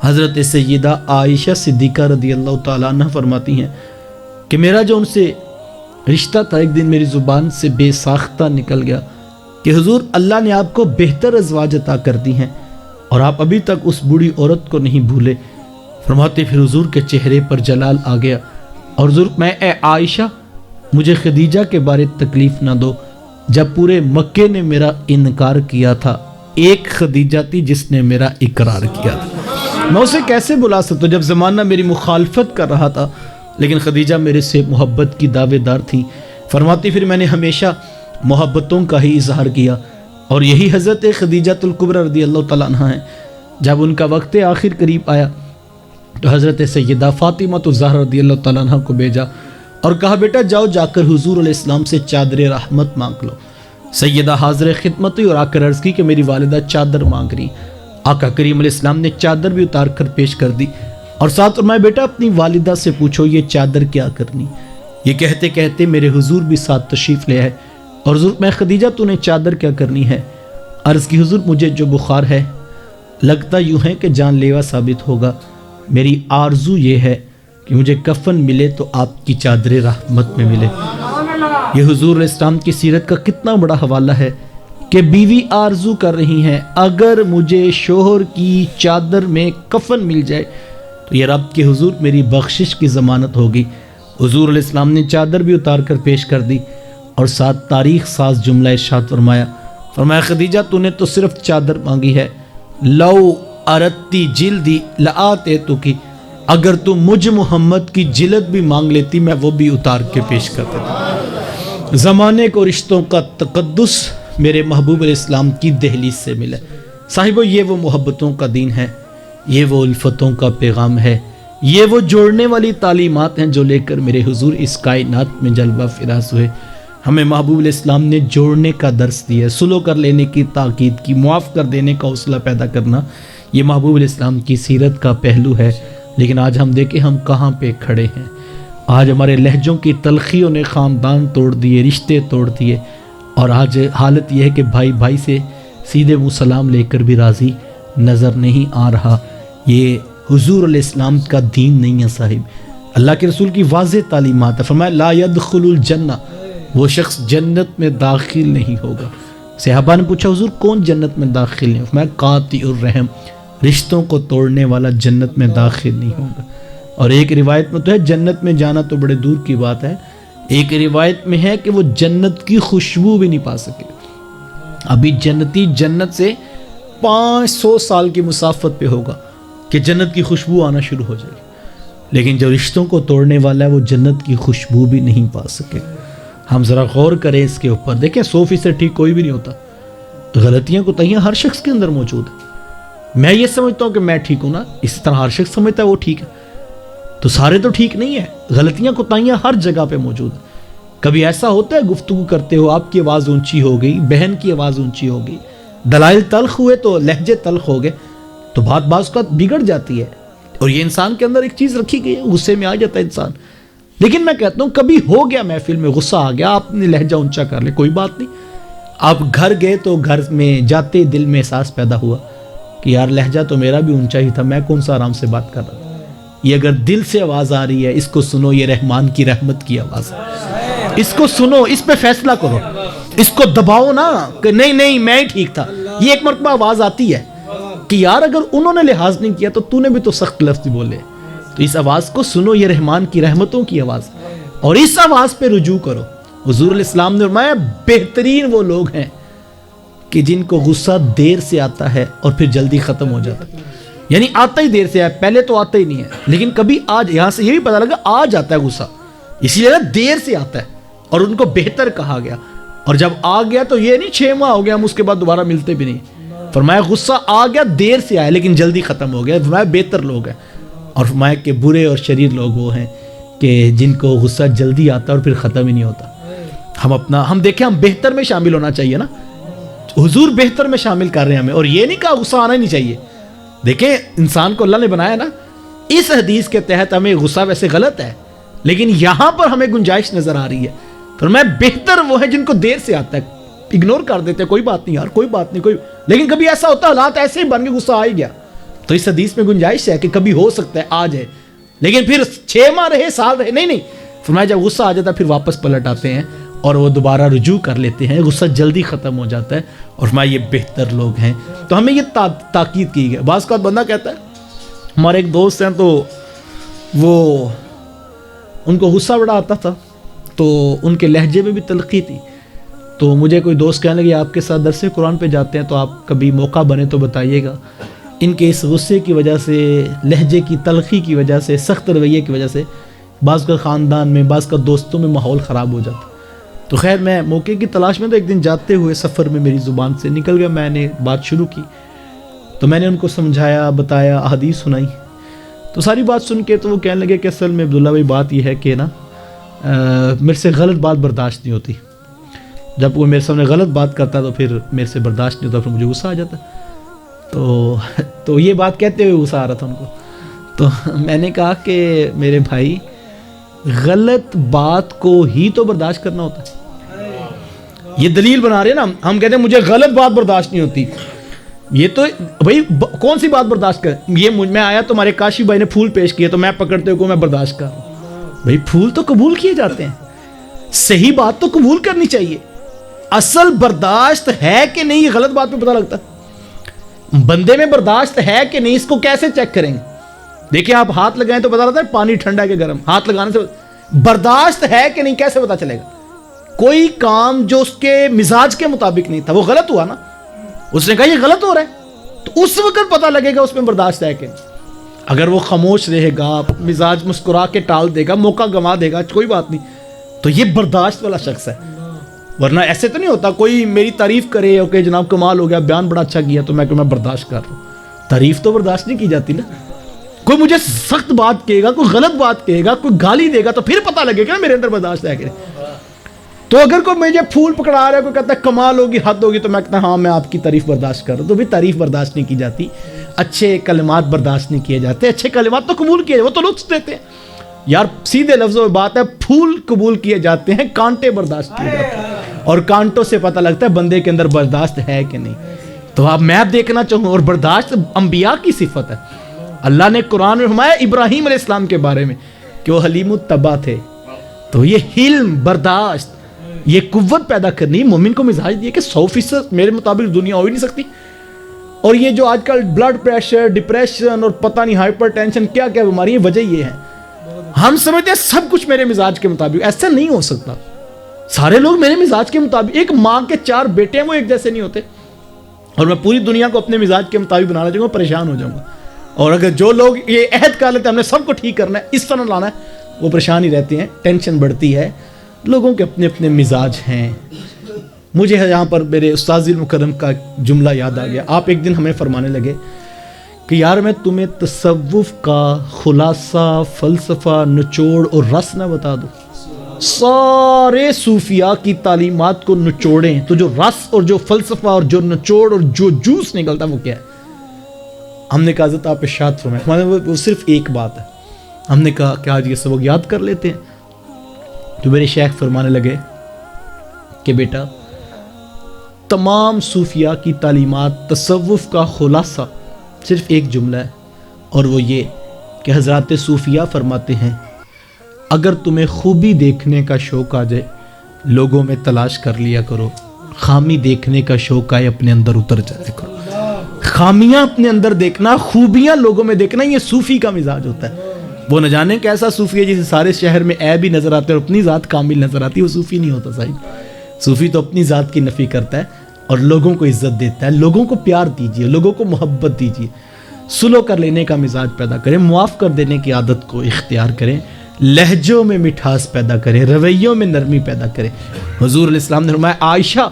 حضرت سیدہ عائشہ صدیقہ رضی اللہ تعالیٰ عنہ فرماتی ہیں کہ میرا جو ان سے رشتہ تھا ایک دن میری زبان سے بے ساختہ نکل گیا کہ حضور اللہ نے آپ کو بہتر ازواج عطا کر دی ہیں اور آپ ابھی تک اس بوڑھی عورت کو نہیں بھولے۔ فرماتے پھر حضور کے چہرے پر جلال آ گیا اور حضور میں اے عائشہ مجھے خدیجہ کے بارے تکلیف نہ دو، جب پورے مکے نے میرا انکار کیا تھا ایک خدیجہ تھی جس نے میرا اقرار کیا تھا، میں اسے کیسے بلا سکتا جب زمانہ میری مخالفت کر رہا تھا، لیکن خدیجہ میرے سے محبت کی دعوے دار تھی۔ فرماتی پھر میں نے ہمیشہ محبتوں کا ہی اظہار کیا، اور یہی حضرت خدیجہ الکبریٰ رضی اللہ تعالیٰ عنہ ہیں۔ جب ان کا وقت آخر قریب آیا تو حضرت سیدہ فاطمہ الزہرا رضی اللہ تعالیٰ عنہ کو بھیجا اور کہا بیٹا جاؤ جا کر حضور علیہ السلام سے چادر رحمت مانگ لو۔ سیدہ حاضر خدمت ہوئی اور آ کر عرض کی کہ میری والدہ چادر مانگ رہی۔ آقا کریم علیہ السلام نے چادر بھی اتار کر پیش کر دی اور ساتھ فرمایا بیٹا اپنی والدہ سے پوچھو یہ چادر کیا کرنی۔ یہ کہتے کہتے میرے حضور بھی ساتھ تشریف لے آئے اور حضور میں خدیجہ تو نے چادر کیا کرنی ہے؟ عرض کی حضور مجھے جو بخار ہے لگتا یوں ہے کہ جان لیوا ثابت ہوگا، میری آرزو یہ ہے کہ مجھے کفن ملے تو آپ کی چادر رحمت میں ملے۔ یہ حضور علیہ السلام کی سیرت کا کتنا بڑا حوالہ ہے کہ بیوی آرزو کر رہی ہیں اگر مجھے شوہر کی چادر میں کفن مل جائے تو یہ رب کے حضور میری بخشش کی ضمانت ہوگی۔ حضور علیہ السلام نے چادر بھی اتار کر پیش کر دی اور ساتھ تاریخ ساز جملہ ارشاد فرمایا خدیجہ تو نے تو صرف چادر مانگی ہے، لو ارتی جلدی لآتے تو کی، اگر تو مجھ محمد کی جلد بھی مانگ لیتی میں وہ بھی اتار کے پیش کر دیتا۔ زمانے کو رشتوں کا تقدس میرے محبوب علیہ السلام کی دہلیز سے ملے۔ صاحبو یہ وہ محبتوں کا دین ہے، یہ وہ الفتوں کا پیغام ہے، یہ وہ جوڑنے والی تعلیمات ہیں جو لے کر میرے حضور اس کائنات میں جلوہ فراز ہوئے۔ ہمیں محبوب علیہ السلام نے جوڑنے کا درس دیا ہے، سلو کر لینے کی تاکید کی، معاف کر دینے کا حوصلہ پیدا کرنا، یہ محبوب علیہ السلام کی سیرت کا پہلو ہے۔ لیکن آج ہم دیکھیں ہم کہاں پہ کھڑے ہیں۔ آج ہمارے لہجوں کی تلخیوں نے خاندان توڑ دیے، رشتے توڑ دیے، اور آج حالت یہ ہے کہ بھائی بھائی سے سیدھے منہ سلام لے کر بھی راضی نظر نہیں آ رہا. یہ حضور علیہ السلام کا دین نہیں ہے صاحب. اللہ کے رسول کی واضح تعلیمات ہے. فرمایا لا يدخل الجنہ، وہ شخص جنت میں داخل نہیں ہوگا. صحابہ نے پوچھا حضور کون جنت میں داخل نہیں؟ فرمایا قاطع الرحم، رشتوں کو توڑنے والا جنت میں داخل نہیں ہوگا. اور ایک روایت میں تو ہے جنت میں جانا تو بڑے دور کی بات ہے، ایک روایت میں ہے کہ وہ جنت کی خوشبو بھی نہیں پا سکے. ابھی جنتی جنت سے 500 سال کی مسافت پہ ہوگا کہ جنت کی خوشبو آنا شروع ہو جائے گی، لیکن جو رشتوں کو توڑنے والا ہے وہ جنت کی خوشبو بھی نہیں پا سکے. ہم ذرا غور کریں اس کے اوپر. دیکھیں 100% ٹھیک کوئی بھی نہیں ہوتا، غلطیاں کوتاہیاں ہر شخص کے اندر موجود ہیں. میں یہ سمجھتا ہوں کہ میں ٹھیک ہوں نا، اس طرح ہر شخص سمجھتا ہے وہ ٹھیک ہے، تو سارے تو ٹھیک نہیں ہیں. غلطیاں کوتاہیاں ہر جگہ پہ موجود ہیں. کبھی ایسا ہوتا ہے گفتگو کرتے ہو آپ کی آواز اونچی ہو گئی، بہن کی آواز اونچی ہو گئی، دلائل تلخ ہوئے تو لہجے تلخ ہو گئے، تو بات بعض کا بگڑ جاتی ہے. اور یہ انسان کے اندر ایک چیز رکھی گئی ہے، غصے میں آ جاتا ہے انسان. لیکن میں کہتا ہوں کبھی ہو گیا محفل میں غصہ آ گیا، آپ نے لہجہ اونچا کر لے، کوئی بات نہیں. آپ گھر گئے تو گھر میں جاتے دل میں احساس پیدا ہوا کہ یار لہجہ تو میرا بھی اونچا ہی تھا، میں کون سا آرام سے بات کر رہا ہوں. یہ اگر دل سے آواز آ رہی ہے اس کو سنو، یہ رحمان کی رحمت کی آواز ہے، اس کو سنو، اس پہ فیصلہ کرو، اس کو دباؤ نا کہ نہیں میں ہی ٹھیک تھا. یہ ایک مرتبہ آواز آتی ہے کہ یار اگر انہوں نے لحاظ نہیں کیا تو نے بھی تو سخت لفظ بولے. تو اس آواز کو سنو، یہ رحمان کی رحمتوں کی آواز، اور اس آواز پہ رجوع کرو. حضور علیہ السلام نے فرمایا بہترین وہ لوگ ہیں کہ جن کو غصہ دیر سے آتا ہے اور پھر جلدی ختم ہو جاتا ہے. یعنی آتا ہی دیر سے ہے، پہلے تو آتا ہی نہیں ہے، لیکن کبھی آج یہاں سے یہ بھی پتہ لگا آ جاتا ہے غصہ، اسی لیے دیر سے آتا ہے. اور ان کو بہتر کہا گیا. اور جب آ گیا تو یہ نہیں 6 ماہ ہو گیا ہم اس کے بعد دوبارہ ملتے بھی نہیں. فرمایا غصہ آ گیا دیر سے آیا لیکن جلدی ختم ہو گیا. فرمایا بہتر لوگ ہیں. اور فرمایا کہ برے اور شریر لوگ وہ ہیں کہ جن کو غصہ جلدی آتا ہے اور پھر ختم ہی نہیں ہوتا. ہم دیکھیں ہم بہتر میں شامل ہونا چاہیے نا. حضور بہتر میں شامل کر رہے ہیں ہمیں، اور یہ نہیں کہا غصہ آنا ہی نہیں چاہیے. دیکھیں انسان کو اللہ نے بنایا نا، اس حدیث کے تحت ہمیں غصہ ویسے غلط ہے لیکن یہاں پر ہمیں گنجائش نظر آ رہی ہے. فرمایا بہتر وہ ہے جن کو دیر سے آتا ہے. اگنور کر دیتے ہیں، کوئی بات نہیں یار، کوئی بات نہیں، لیکن کبھی ایسا ہوتا ہے حالات ایسے ہی بن کے غصہ آ ہی گیا، تو اس حدیث میں گنجائش ہے کہ کبھی ہو سکتا ہے آ جائے، لیکن پھر 6 ماہ رہے، سال رہے، نہیں. فرمایا جب غصہ آ جاتا ہے پھر واپس پلٹ آتے ہیں اور وہ دوبارہ رجوع کر لیتے ہیں، غصہ جلدی ختم ہو جاتا ہے. اور فرمایا یہ بہتر لوگ ہیں. تو ہمیں یہ تاکید کی گئی. بعض کا بندہ کہتا ہے، ہمارے ایک دوست ہیں تو وہ ان کو غصہ بڑا آتا تھا تو ان کے لہجے میں بھی تلخی تھی. تو مجھے کوئی دوست کہنے لگے آپ کے ساتھ درس قرآن پہ جاتے ہیں تو آپ کبھی موقع بنے تو بتائیے گا. ان کے اس غصے کی وجہ سے، لہجے کی تلخی کی وجہ سے، سخت رویے کی وجہ سے بعض کا خاندان میں، بعض کا دوستوں میں ماحول خراب ہو جاتا. تو خیر میں موقع کی تلاش میں تو ایک دن جاتے ہوئے سفر میں میری زبان سے نکل گیا، میں نے بات شروع کی تو میں نے ان کو سمجھایا، بتایا، احادیث سنائی. تو ساری بات سن کے تو وہ کہنے لگے کہ اصل میں عبداللہ بھائی بات یہ ہے کہ نا میرے سے غلط بات برداشت نہیں ہوتی. جب وہ میرے سامنے غلط بات کرتا تو پھر میرے سے برداشت نہیں ہوتا، پھر مجھے غصہ آ جاتا. تو یہ بات کہتے ہوئے غصہ آ رہا تھا ان کو. تو میں نے کہا کہ میرے بھائی غلط بات کو ہی تو برداشت کرنا ہوتا ہے. یہ دلیل بنا رہے ہیں نا، ہم کہتے ہیں مجھے غلط بات برداشت نہیں ہوتی. یہ تو بھائی کون سی بات برداشت کر، یہ مجھ میں آیا تو ہمارے کاشی بھائی نے پھول پیش کیے تو میں پکڑتے ہوئے کو میں برداشت کر رہا ہوں. بھائی پھول تو قبول کیے جاتے ہیں، صحیح بات تو قبول کرنی چاہیے. اصل برداشت ہے کہ نہیں یہ غلط بات پہ پتہ لگتا ہے. بندے میں برداشت ہے کہ نہیں اس کو کیسے چیک کریں گے؟ دیکھیں آپ ہاتھ لگائیں تو پتہ لگتا ہے پانی ٹھنڈا ہے کہ گرم. ہاتھ لگانے سے برداشت ہے کہ نہیں کیسے پتہ چلے گا؟ کوئی کام جو اس کے مزاج کے مطابق نہیں تھا وہ غلط ہوا نا، اس نے کہا یہ غلط ہو رہا ہے تو اس وقت پتہ لگے گا اس میں برداشت ہے کہ نہیں. اگر وہ خاموش رہے گا، مزاج مسکرا کے ٹال دے گا، موقع گنوا دے گا، کوئی بات نہیں، تو یہ برداشت والا شخص ہے. ورنہ ایسے تو نہیں ہوتا کوئی میری تعریف کرے کہ جناب کمال ہو گیا، بیان بڑا اچھا کیا تو میں برداشت کر رہا ہوں. تعریف تو برداشت نہیں کی جاتی نا. کوئی مجھے سخت بات کہے گا، کوئی غلط بات کہے گا، کوئی گالی دے گا تو پھر پتہ لگے گا میرے اندر برداشت ہے کہ نہیں. تو اگر کوئی مجھے پھول پکڑا رہا ہے، کوئی کہتا ہے کمال ہوگی، حد ہوگی، تو میں کہتا ہاں میں آپ کی تعریف برداشت کر رہا ہوں. تو بھی تعریف برداشت نہیں کی جاتی، اچھے کلمات برداشت نہیں کیے جاتے. اچھے کلمات تو قبول کیے، وہ تو لطف دیتے ہیں یار. سیدھے لفظوں میں بات ہے، پھول قبول کیے جاتے ہیں، کانٹے برداشت کیے جاتے ہیں. اور کانٹوں سے پتہ لگتا ہے بندے کے اندر برداشت ہے کہ نہیں. تو اب میں دیکھنا چاہوں، اور برداشت انبیاء کی صفت ہے. اللہ نے قرآن میں فرمایا ابراہیم علیہ السلام کے بارے میں کہ وہ حلیم الطبع تھے. تو یہ حلم، برداشت، یہ قوت پیدا کرنی مومن کو مزاج دیے کہ 100% میرے مطابق دنیا ہو ہی نہیں سکتی. اور یہ جو آج کل بلڈ پریشر، ڈپریشن اور پتہ نہیں ہائپر ٹینشن کیا کیا بیماری ہے، وجہ یہ ہے ہم سمجھتے ہیں سب کچھ میرے مزاج کے مطابق. ایسا نہیں ہو سکتا. سارے لوگ میرے مزاج کے مطابق، ایک ماں کے 4 بیٹے ہیں وہ ایک جیسے نہیں ہوتے. اور میں پوری دنیا کو اپنے مزاج کے مطابق بنانا چاہوں گا، پریشان ہو جاؤں گا. اور اگر جو لوگ یہ عہد کر لیتے ہیں ہم نے سب کو ٹھیک کرنا ہے، اس طرح لانا ہے، وہ پریشان ہی رہتے ہیں، ٹینشن بڑھتی ہے. لوگوں کے اپنے اپنے مزاج ہیں. مجھے یہاں پر میرے استاذ المکرم کا جملہ یاد آ گیا. آپ ایک دن ہمیں فرمانے لگے کہ یار میں تمہیں تصوف کا خلاصہ، فلسفہ، نچوڑ اور رس نہ بتا دوں. سارے صوفیاء کی تعلیمات کو نچوڑیں تو جو رس اور جو فلسفہ اور جو نچوڑ اور جو جوس نکلتا وہ کیا ہے؟ ہم نے کہا حضرت آپ ارشاد فرمائیں. وہ صرف ایک بات ہے. ہم نے کہا کہ آج یہ سبق یاد کر لیتے ہیں. تو میرے شیخ فرمانے لگے کہ بیٹا تمام صوفیاء کی تعلیمات، تصوف کا خلاصہ صرف ایک جملہ ہے، اور وہ یہ کہ حضرات صوفیاء فرماتے ہیں اگر تمہیں خوبی دیکھنے کا شوق آ جائے لوگوں میں تلاش کر لیا کرو، خامی دیکھنے کا شوق آئے اپنے اندر اتر جائے کرو. خامیاں اپنے اندر دیکھنا، خوبیاں لوگوں میں دیکھنا، یہ صوفی کا مزاج ہوتا ہے. وہ نہ جانے کیسا صوفی ہے جسے سارے شہر میں عیب ہی نظر آتے اور اپنی ذات کامل نظر آتی. وہ صوفی نہیں ہوتا صاحب. صوفی تو اپنی ذات کی نفی کرتا ہے اور لوگوں کو عزت دیتا ہے. لوگوں کو پیار دیجیے، لوگوں کو محبت دیجیے، سلو کر لینے کا مزاج پیدا کریں، معاف کر دینے کی عادت کو اختیار کریں، لہجوں میں مٹھاس پیدا کریں، رویوں میں نرمی پیدا کریں. حضور علیہ السلام نے فرمایا عائشہ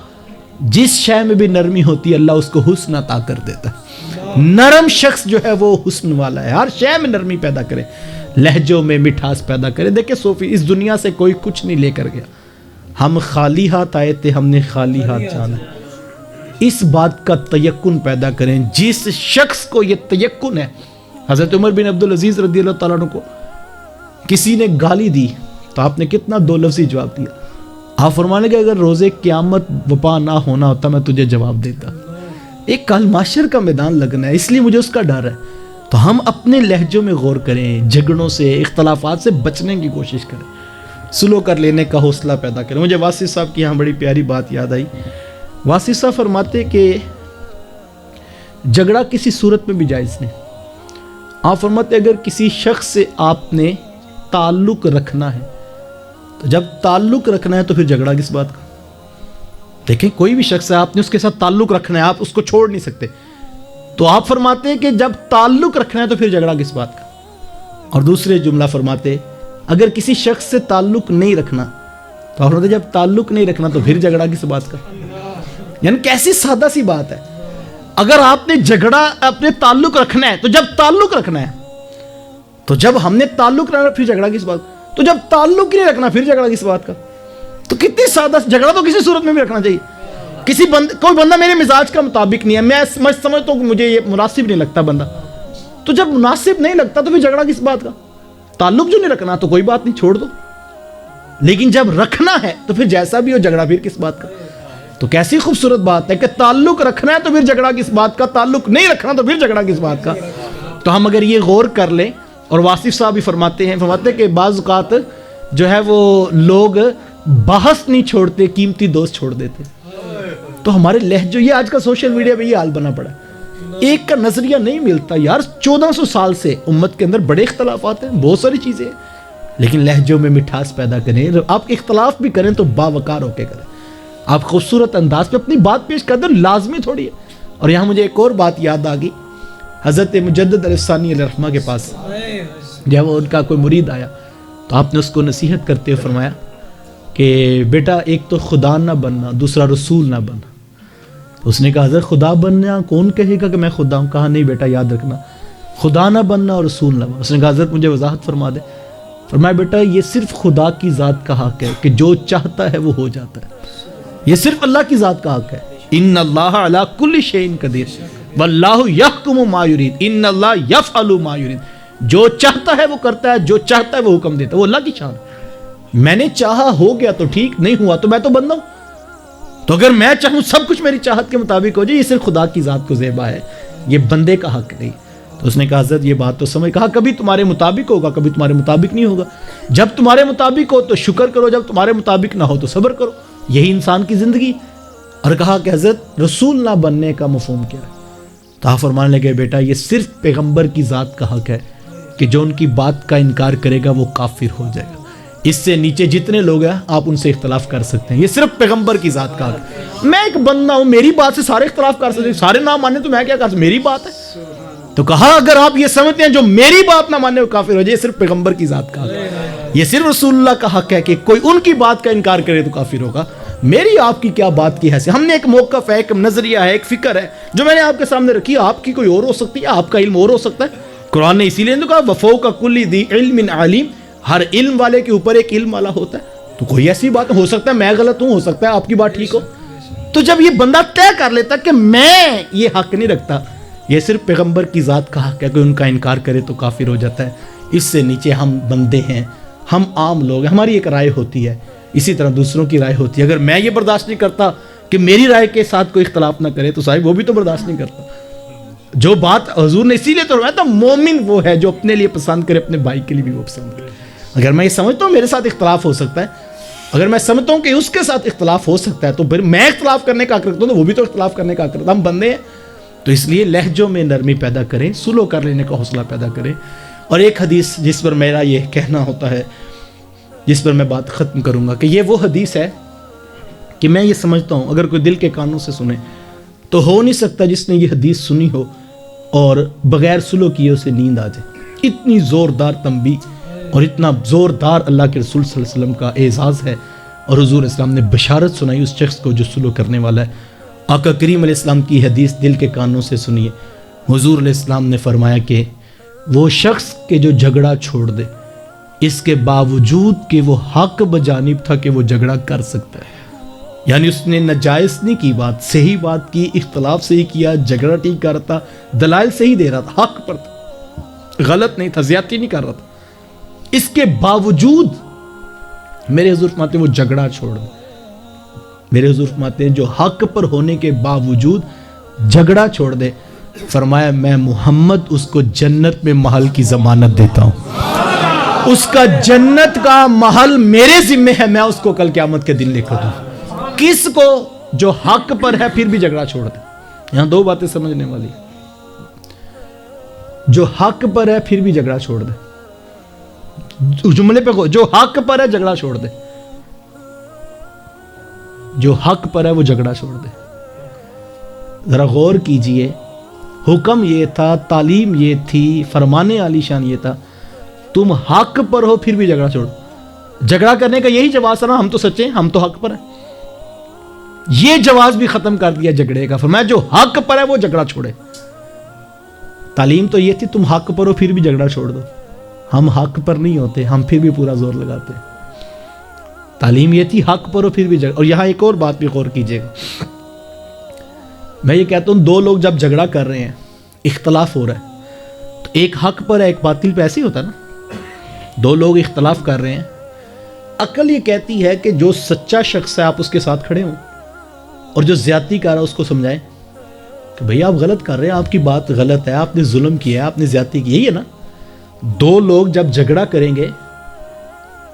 جس شے میں بھی نرمی ہوتی ہے اللہ اس کو حسن عطا کر دیتا ہے. نرم شخص جو ہے وہ حسن والا ہے. ہر شے میں نرمی پیدا کرے، لہجوں میں مٹھاس پیدا کرے. دیکھیں صوفی، اس دنیا سے کوئی کچھ نہیں لے کر گیا. ہم خالی ہاتھ آئے تھے، ہم نے خالی ہاتھ جانا. اس بات کا تیقن پیدا کریں. جس شخص کو یہ تیقن ہے، حضرت عمر بن عبدالعزیز رضی اللہ تعالیٰ عنہ کو کسی نے گالی دی تو آپ نے کتنا 2 لفظی جواب دیا. آپ فرمانے کہ اگر روزے قیامت وپا نہ ہونا ہوتا میں تجھے جواب دیتا. ایک کل معاشر کا میدان لگنا ہے، اس لیے مجھے اس کا ڈر ہے. تو ہم اپنے لہجوں میں غور کریں، جھگڑوں سے، اختلافات سے بچنے کی کوشش کریں، سلو کر لینے کا حوصلہ پیدا کریں. مجھے واسف صاحب کی یہاں بڑی پیاری بات یاد آئی. واسف صاحب فرماتے کہ جھگڑا کسی صورت میں بھی جائز نہیں. آپ فرماتے اگر کسی شخص سے آپ نے تعلق رکھنا ہے تو جب تعلق رکھنا ہے تو پھر جھگڑا کس بات کا؟ دیکھیں کوئی بھی شخص ہے، آپ نے اس کے ساتھ تعلق رکھنا ہے، آپ اس کو چھوڑ نہیں سکتے. تو آپ فرماتے ہیں کہ جب تعلق رکھنا ہے تو پھر جھگڑا کس بات کا؟ اور دوسرے جملہ فرماتے اگر کسی شخص سے تعلق نہیں رکھنا تو آپ فرماتے جب تعلق نہیں رکھنا تو پھر جھگڑا کس بات کا؟ یعنی کیسی سادہ سی بات ہے. اگر آپ نے جھگڑا اپنے تعلق رکھنا ہے تو جب تعلق رکھنا ہے تو جب ہم نے تعلق رکھنا پھر جھگڑا کس بات کا؟ تو جب تعلق نہیں رکھنا پھر جھگڑا کس بات کا؟ تو کتنی سادہ. جھگڑا تو کسی صورت میں بھی رکھنا چاہیے. کوئی بندہ میرے مزاج کا مطابق نہیں ہے، میں سمجھتا ہوں کہ مجھے یہ مناسب نہیں لگتا بندہ، تو جب مناسب نہیں لگتا تو پھر جھگڑا کس بات کا؟ تعلق جو نہیں رکھنا تو کوئی بات نہیں، چھوڑ دو. لیکن جب رکھنا ہے تو پھر جیسا بھی ہو جھگڑا پھر کس بات کا؟ تو کیسی خوبصورت بات ہے کہ تعلق رکھنا ہے تو پھر جھگڑا کس بات کا، تعلق نہیں رکھنا تو پھر جھگڑا کس بات کا. تو ہم اگر یہ غور کر لیں، اور واصف صاحب بھی فرماتے ہیں کہ بعض اوقات جو ہے وہ لوگ بحث نہیں چھوڑتے، قیمتی دوست چھوڑ دیتے. تو ہمارے لہجوں، یہ آج کا سوشل میڈیا پہ یہ حال بنا پڑا ہے، ایک کا نظریہ نہیں ملتا. یار 1400 سال سے امت کے اندر بڑے اختلافات ہیں، بہت ساری چیزیں ہیں، لیکن لہجوں میں مٹھاس پیدا کریں. آپ اختلاف بھی کریں تو باوقار ہو کے کریں. آپ خوبصورت انداز پہ اپنی بات پیش کر دیں، لازمی تھوڑی ہے. اور یہاں مجھے ایک اور بات یاد آ گئی. حضرت مجدد الثانی علیہ الرحمہ کے پاس جب ان کا کوئی مرید آیا تو آپ نے اس کو نصیحت کرتے ہوئے فرمایا کہ بیٹا ایک تو خدا نہ بننا، دوسرا رسول نہ بننا. اس نے کہا حضرت خدا بننا کون کہے گا کہ میں خدا ہوں؟ کہا نہیں بیٹا یاد رکھنا، خدا نہ بننا اور رسول نہ بننا. اس نے کہا حضرت مجھے وضاحت فرما دے. فرمایا بیٹا یہ صرف خدا کی ذات کا حق ہے کہ جو چاہتا ہے وہ ہو جاتا ہے. یہ صرف اللہ کی ذات کا حق ہے. ان اللہ علی کل شیء قدیر واللہ یحکم ما یرید ان اللہ یفعل ما یرید. جو چاہتا ہے وہ کرتا ہے، جو چاہتا ہے وہ حکم دیتا ہے. وہ اللہ کی شان ہے. میں نے چاہا ہو گیا تو ٹھیک، نہیں ہوا تو میں تو بندہ ہوں. تو اگر میں چاہوں سب کچھ میری چاہت کے مطابق ہو جائے، یہ صرف خدا کی ذات کو زیبا ہے، یہ بندے کا حق نہیں۔ تو اس نے کہا حضرت یہ بات تو سمجھ، کہا کبھی تمہارے مطابق ہوگا، کبھی تمہارے مطابق نہیں ہوگا، جب تمہارے مطابق ہو تو شکر کرو، جب تمہارے مطابق نہ ہو تو صبر کرو، یہی انسان کی زندگی۔ اور کہا کہ حضرت رسول نہ بننے کا مفہوم کیا ہے؟ تو آپ فرمانے لگے بیٹا یہ صرف پیغمبر کی ذات کا حق ہے کہ جو ان کی بات کا انکار کرے گا وہ کافر ہو جائے گا، اس سے نیچے جتنے لوگ ہیں آپ ان سے اختلاف کر سکتے ہیں، یہ صرف پیغمبر کی ذات کا حق ہے۔ میں ایک بندہ ہوں، میری بات سے سارے اختلاف کر سکتے ہیں، سارے نہ مانے تو میں کیا کر سکتا، میری بات ہے۔ تو کہا اگر آپ یہ سمجھتے ہیں جو میری بات نہ مانے وہ کافر ہو جائے، یہ صرف پیغمبر کی ذات کا حق ہے، یہ صرف رسول اللہ کا حق ہے کہ کوئی ان کی بات کا انکار کرے تو کافر ہوگا، میری آپ کی کیا بات کی حیثیت؟ ہم نے ایک موقف ہے، ایک نظریہ ہے، ایک فکر ہے جو میں نے آپ کے سامنے رکھی، آپ کی کوئی اور ہو سکتی ہے، آپ کا علم اور ہو سکتا ہے۔ قرآن نے اسی لیے تو کہا وفوق کل ذی علم علیم، ہر علم والے کے اوپر ایک علم والا ہوتا ہے۔ تو کوئی ایسی بات ہو سکتا ہے میں غلط ہوں، ہو سکتا ہے آپ کی بات ٹھیک ہو۔ تو جب یہ بندہ طے کر لیتا کہ میں یہ حق نہیں رکھتا، یہ صرف پیغمبر کی ذات کا حق ہے، کوئی ان کا انکار کرے تو کافر ہو جاتا ہے، اس سے نیچے ہم بندے ہیں، ہم عام لوگ ہیں، ہماری ایک رائے ہوتی ہے، اسی طرح دوسروں کی رائے ہوتی ہے۔ اگر میں یہ برداشت نہیں کرتا کہ میری رائے کے ساتھ کوئی اختلاف نہ کرے تو صاحب وہ بھی تو برداشت نہیں کرتا۔ جو بات حضور نے اسی لیے تو فرمایا تھا مومن وہ ہے جو اپنے لیے پسند کرے، اپنے بھائی کے لیے بھی وہ پسند کرے۔ اگر میں یہ سمجھتا ہوں میرے ساتھ اختلاف ہو سکتا ہے، اگر میں سمجھتا ہوں کہ اس کے ساتھ اختلاف ہو سکتا ہے، تو پھر میں اختلاف کرنے کا حق رکھتا ہوں تو وہ بھی تو اختلاف کرنے کا حق رکھتا ہے، ہم بندے ہیں۔ تو اس لیے لہجوں میں نرمی پیدا کریں، سلو کر لینے کا حوصلہ پیدا کریں۔ اور ایک حدیث جس پر میرا یہ کہنا ہوتا ہے، جس پر میں بات ختم کروں گا، کہ یہ وہ حدیث ہے کہ میں یہ سمجھتا ہوں اگر کوئی دل کے کانوں سے سنے تو ہو نہیں سکتا جس نے یہ حدیث سنی ہو اور بغیر سلو کیے اسے نیند آ جائے۔ اتنی زوردار تنبیہ اور اتنا زوردار اللہ کے رسول صلی اللہ علیہ وسلم کا اعزاز ہے، اور حضور اسلام نے بشارت سنائی اس شخص کو جو سلو کرنے والا ہے۔ آقا کریم علیہ السلام کی حدیث دل کے کانوں سے سنیے۔ حضور علیہ السلام نے فرمایا کہ وہ شخص کے جو جھگڑا چھوڑ دے اس کے باوجود کہ وہ حق بجانب تھا کہ وہ جھگڑا کر سکتا ہے، یعنی اس نے ناجائز نہیں کی بات، صحیح بات کی، اختلاف صحیح کیا، جھگڑا ٹھیک کر رہا تھا، دلائل صحیح دے رہا تھا، حق پر تھا، غلط نہیں تھا، زیادتی نہیں کر رہا تھا، اس کے باوجود میرے حضور فرماتے ہیں وہ جھگڑا چھوڑ دے۔ میرے حضور فرماتے ہیں جو حق پر ہونے کے باوجود جھگڑا چھوڑ دے، فرمایا میں محمد اس کو جنت میں محل کی ضمانت دیتا ہوں، اس کا جنت کا محل میرے ذمہ ہے، میں اس کو کل قیامت کے دن لے کر دوں۔ کس کو؟ جو حق پر ہے پھر بھی جھگڑا چھوڑ دے۔ یہاں دو باتیں سمجھنے والی، جو حق پر ہے پھر بھی جھگڑا چھوڑ دے، جملے پہ جو حق پر ہے جھگڑا چھوڑ دے، جو حق پر ہے وہ جھگڑا چھوڑ دے۔ ذرا غور کیجئے، حکم یہ تھا، تعلیم یہ تھی، فرمانے عالی شان یہ تھا، تم حق پر ہو پھر بھی جھگڑا چھوڑو۔ جھگڑا کرنے کا یہی جواز تھا نا، ہم تو سچے ہیں، ہم تو حق پر ہیں، یہ جواز بھی ختم کر دیا جھگڑے کا، فرمایا جو حق پر ہے وہ جھگڑا چھوڑے۔ تعلیم تو یہ تھی تم حق پر ہو پھر بھی جھگڑا چھوڑ دو، ہم حق پر نہیں ہوتے، ہم پھر بھی پورا زور لگاتے ہیں۔ تعلیم یہ تھی حق پر ہو پھر بھی جھگڑا۔ اور یہاں ایک اور بات بھی غور کیجئے گا، میں یہ کہتا ہوں دو لوگ جب جھگڑا کر رہے ہیں، اختلاف ہو رہا ہے، تو ایک حق پر ہے ایک باطل پہ، ایسے ہی ہوتا ہے نا، دو لوگ اختلاف کر رہے ہیں، عقل یہ کہتی ہے کہ جو سچا شخص ہے آپ اس کے ساتھ کھڑے ہوں، اور جو زیادتی کر رہا ہے اس کو سمجھائیں کہ بھئی آپ غلط کر رہے ہیں، آپ کی بات غلط ہے، آپ نے ظلم کیا ہے، آپ نے زیادتی کی، یہی ہے نا۔ دو لوگ جب جھگڑا کریں گے،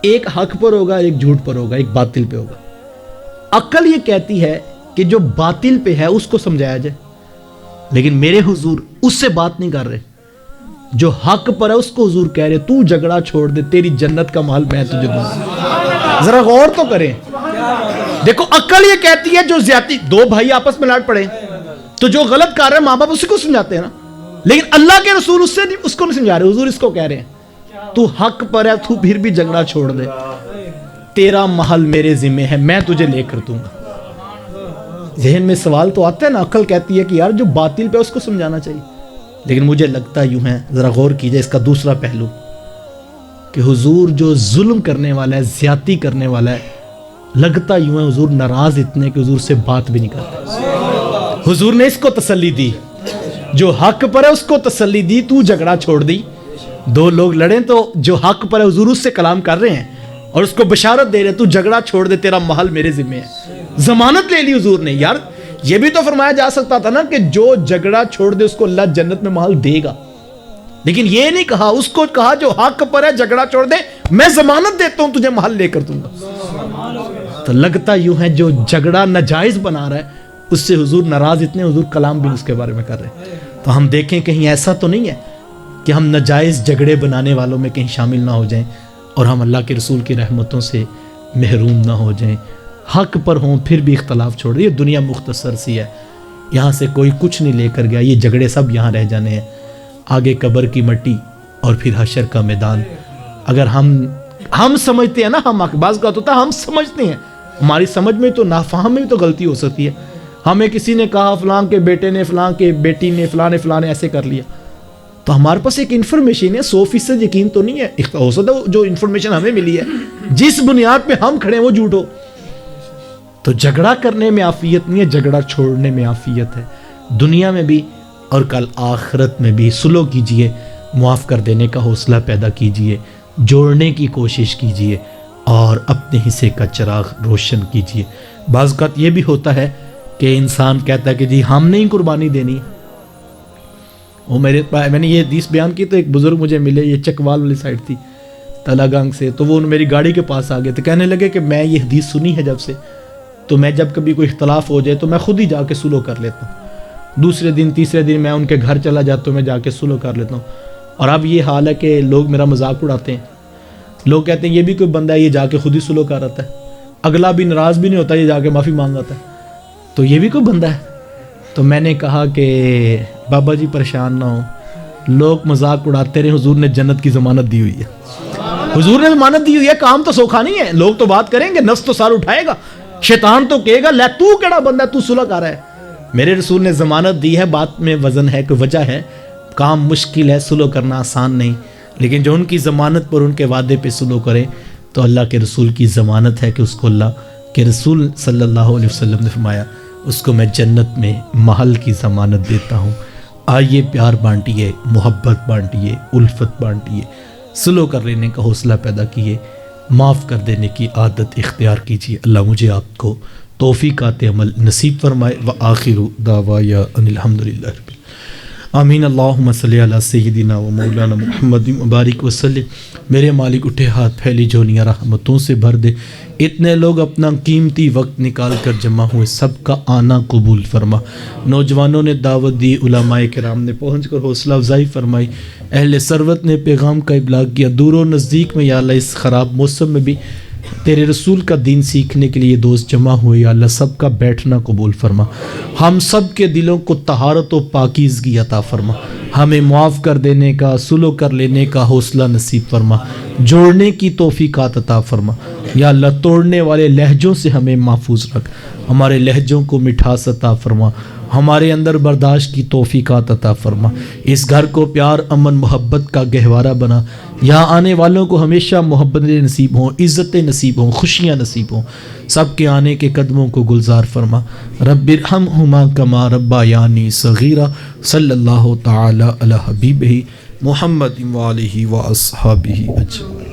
ایک حق پر ہوگا، ایک جھوٹ پر ہوگا، ایک باطل پہ ہوگا۔ عقل یہ کہتی ہے کہ جو باطل پہ ہے اس کو سمجھایا جائے، لیکن میرے حضور اس سے بات نہیں کر رہے، جو حق پر ہے اس کو حضور کہہ رہے تو جھگڑا چھوڑ دے، تیری جنت کا محل میں تجھے دوں گا۔ ذرا غور تو کریں، دیکھو عقل یہ کہتی ہے جو زیادتی، دو بھائی آپس میں لڑ پڑے تو جو غلط کر رہے ہیں ماں باپ اسی کو سمجھاتے ہیں نا، لیکن اللہ کے رسول اس کو نہیں سمجھا رہے، حضور اس کو کہہ رہے ہیں تو حق پر ہے، تو پھر بھی جھگڑا چھوڑ دے، تیرا محل میرے ذمہ ہے، میں تجھے لے کر دوں گا۔ ذہن میں سوال تو آتا ہے نا، عقل کہتی ہے کہ یار جو باطل پہ اس کو سمجھانا چاہیے، لیکن مجھے لگتا یوں ہے، ذرا غور کیجئے اس کا دوسرا پہلو، کہ حضور جو ظلم کرنے والا ہے، زیادتی کرنے والا ہے، لگتا یوں ہے حضور ناراض اتنے کہ حضور سے بات بھی نہیں کرتے۔ حضور نے اس کو تسلی دی، جو حق پر ہے اس کو تسلی دی، تو جھگڑا چھوڑ دی۔ دو لوگ لڑیں تو جو حق پر ہے حضور اس سے کلام کر رہے ہیں اور اس کو بشارت دے رہے تو جھگڑا چھوڑ دے، تیرا محل میرے ذمہ ہے۔ ضمانت لے لی حضور نے. یار یہ بھی تو فرمایا جا سکتا تھا نا کہ جو جھگڑا چھوڑ دے اس کو اللہ جنت میں محل دے گا, لیکن یہ نہیں کہا, اس کو کہا جو حق پر ہے جھگڑا چھوڑ دے, میں ضمانت دیتا ہوں تجھے محل لے کر دوں گا. تو لگتا یوں ہے جو جھگڑا ناجائز بنا رہا ہے اس سے حضور ناراض اتنے, حضور کلام بھی اس کے بارے میں کر رہے ہیں. تو ہم دیکھیں کہیں ایسا تو نہیں ہے کہ ہم ناجائز جھگڑے بنانے والوں میں کہیں شامل نہ ہو جائیں اور ہم اللہ کے رسول کی رحمتوں سے محروم نہ ہو جائیں. حق پر ہوں پھر بھی اختلاف چھوڑ دیں. یہ دنیا مختصر سی ہے, یہاں سے کوئی کچھ نہیں لے کر گیا, یہ جھگڑے سب یہاں رہ جانے ہیں. آگے قبر کی مٹی اور پھر حشر کا میدان. اگر ہم سمجھتے ہیں نا, ہم بعض کا ہوتا ہے ہم سمجھتے ہیں, ہماری سمجھ میں تو نافہم میں تو غلطی ہو سکتی ہے. ہمیں کسی نے کہا فلاں کے بیٹے نے, فلاں کے بیٹی نے, فلاں نے ایسے کر لیا, تو ہمارے پاس ایک انفارمیشن ہے, 100% یقین تو نہیں ہے. ہو سکتا ہے جو انفارمیشن ہمیں ملی ہے جس بنیاد پہ ہم کھڑے ہیں وہ جھوٹ ہو. تو جھگڑا کرنے میں عافیت نہیں ہے, جھگڑا چھوڑنے میں عافیت ہے. دنیا میں بھی اور کل آخرت میں بھی سلو کیجئے, معاف کر دینے کا حوصلہ پیدا کیجئے, جوڑنے کی کوشش کیجئے اور اپنے حصے کا چراغ روشن کیجئے. بعض اوقات یہ بھی ہوتا ہے کہ انسان کہتا ہے کہ جی ہم نے ہی قربانی دینی. وہ میں نے یہ حدیث بیان کی تو ایک بزرگ مجھے ملے, یہ چکوال والی سائڈ تھی تلا گانگ سے, تو وہ میری گاڑی کے پاس آ گئے تو کہنے لگے کہ میں یہ حدیث سنی ہے جب سے, تو میں جب کبھی کوئی اختلاف ہو جائے تو میں خود ہی جا کے سلو کر لیتا ہوں. دوسرے دن تیسرے دن میں ان کے گھر چلا جاتا ہوں, میں جا کے سلو کر لیتا ہوں. اور اب یہ حال ہے کہ لوگ میرا مذاق اڑاتے ہیں, لوگ کہتے ہیں یہ بھی کوئی بندہ ہے, یہ جا کے خود ہی سلو کر رہتا ہے, اگلا بھی ناراض بھی نہیں ہوتا, یہ جا کے معافی مانگ آتا ہے, تو یہ بھی کوئی بندہ ہے. تو میں نے کہا کہ بابا جی پریشان نہ ہو, لوگ مذاق اڑاتے رہے, حضور نے جنت کی ضمانت دی ہوئی ہے. حضور نے ضمانت دی ہوئی ہے, کام تو سوکھا نہیں ہے. لوگ تو بات کریں گے, نفس تو سار اٹھائے گا, شیطان تو کہے گا لے تو کیڑا بندہ ہے, تو صلح کر رہا ہے. میرے رسول نے ضمانت دی ہے, بات میں وزن ہے, کوئی وجہ ہے. کام مشکل ہے, سلو کرنا آسان نہیں, لیکن جو ان کی ضمانت پر ان کے وعدے پہ سلو کرے تو اللہ کے رسول کی ضمانت ہے کہ اس کو اللہ کے رسول صلی اللہ علیہ وسلم نے فرمایا اس کو میں جنت میں محل کی ضمانت دیتا ہوں. آئیے پیار بانٹیے, محبت بانٹیے, الفت بانٹیے, سلو کر لینے کا حوصلہ پیدا کیے, معاف کر دینے کی عادت اختیار کیجیے. اللہ مجھے آپ کو توفیقات عمل نصیب فرمائے. وآخر دعوایا ان الحمدللہ رب آمین. اللہم صلی علی سیدنا و مولانا محمد مبارک وسلم. میرے مالک اٹھے ہاتھ پھیلی جھولیاں رحمتوں سے بھر دے. اتنے لوگ اپنا قیمتی وقت نکال کر جمع ہوئے, سب کا آنا قبول فرما. نوجوانوں نے دعوت دی, علماء کرام نے پہنچ کر حوصلہ افزائی فرمائی, اہل ثروت نے پیغام کا ابلاغ کیا. دور و نزدیک میں یا اللہ اس خراب موسم میں بھی تیرے رسول کا دین سیکھنے کے لیے دوست جمع ہوئے, یا اللہ سب کا بیٹھنا قبول فرما. ہم سب کے دلوں کو طہارت و پاکیزگی عطا فرما. ہمیں معاف کر دینے کا, سلو کر لینے کا حوصلہ نصیب فرما. جوڑنے کی توفیقات عطا فرما. یا اللہ توڑنے والے لہجوں سے ہمیں محفوظ رکھ. ہمارے لہجوں کو مٹھاس عطا فرما. ہمارے اندر برداشت کی توفیقات عطا فرما. اس گھر کو پیار, امن, محبت کا گہوارہ بنا. یہاں آنے والوں کو ہمیشہ محبتیں نصیب ہوں, عزتیں نصیب ہوں, خوشیاں نصیب ہوں. سب کے آنے کے قدموں کو گلزار فرما. رب ارحمہما کما ربیانی صغیرا. صلی اللہ تعالی علی حبیبہ محمد و آلہ و اصحابہ اجمعین.